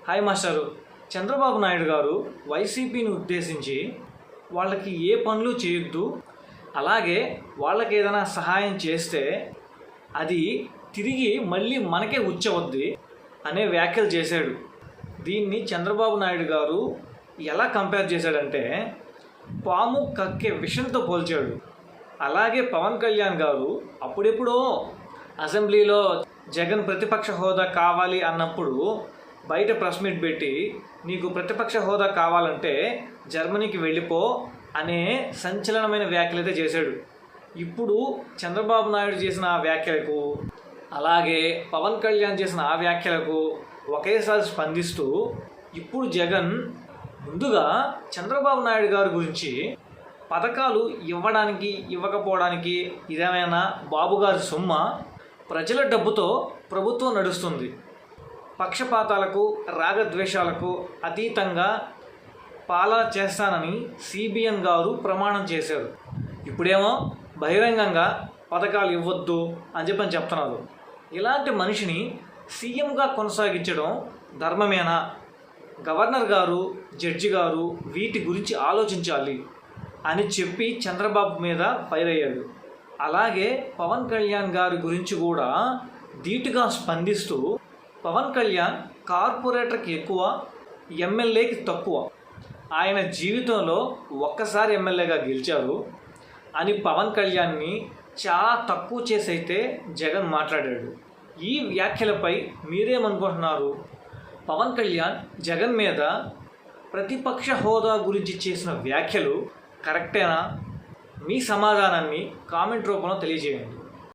Hi మాస్టారు. చంద్రబాబు నాయుడు గారు వైసీపీని ఉద్దేశించి వాళ్ళకి ఏ పనులు చేయొద్దు, అలాగే వాళ్ళకి ఏదైనా సహాయం చేస్తే అది తిరిగి మళ్ళీ మనకే ఉచ్చవద్ది అనే వ్యాఖ్యలు చేశాడు. దీన్ని చంద్రబాబు నాయుడు గారు ఎలా కంపేర్ చేశాడంటే పాము కక్కే విషంతో పోల్చాడు. అలాగే పవన్ కళ్యాణ్ గారు అప్పుడెప్పుడో అసెంబ్లీలో జగన్ ప్రతిపక్ష హోదా కావాలి అన్నప్పుడు బయట ప్రెస్ మీట్ పెట్టి నీకు ప్రతిపక్ష హోదా కావాలంటే జర్మనీకి వెళ్ళిపో అనే సంచలనమైన వ్యాఖ్యలు అయితే చేశాడు. ఇప్పుడు చంద్రబాబు నాయుడు చేసిన ఆ వ్యాఖ్యలకు అలాగే పవన్ కళ్యాణ్ చేసిన ఆ వ్యాఖ్యలకు ఒకేసారి స్పందిస్తూ ఇప్పుడు జగన్ ముందుగా చంద్రబాబు నాయుడు గారి గురించి పథకాలు ఇవ్వడానికి ఇవ్వకపోవడానికి ఇదేమైనా బాబుగారి సొమ్మ, ప్రజల డబ్బుతో ప్రభుత్వం నడుస్తుంది, పక్షపాతాలకు రాగద్వేషాలకు అతీతంగా పాలన చేస్తానని సిబిఎన్ గారు ప్రమాణం చేశారు. ఇప్పుడేమో బహిరంగంగా పథకాలు ఇవ్వద్దు అని చెప్తున్నారు. ఇలాంటి మనిషిని సీఎంగా కొనసాగించడం ధర్మమేనా? గవర్నర్ గారు, జడ్జి గారు వీటి గురించి ఆలోచించాలి అని చెప్పి చంద్రబాబు మీద ఫైర్ అయ్యాడు. అలాగే పవన్ కళ్యాణ్ గారి గురించి కూడా ధీటుగా స్పందిస్తూ పవన్ కళ్యాణ్ కార్పొరేటర్కి ఎక్కువ, ఎమ్మెల్యేకి తక్కువ, ఆయన జీవితంలో ఒక్కసారి ఎమ్మెల్యేగా గెలిచారు అని పవన్ కళ్యాణ్ని చాలా తక్కువ చేసి అయితే జగన్ మాట్లాడాడు. ఈ వ్యాఖ్యలపై మీరేమనుకుంటున్నారు? పవన్ కళ్యాణ్ జగన్ మీద ప్రతిపక్ష హోదా గురించి చేసిన వ్యాఖ్యలు కరెక్టేనా? మీ సమాధానాన్ని కామెంట్ రూపంలో తెలియజేయండి.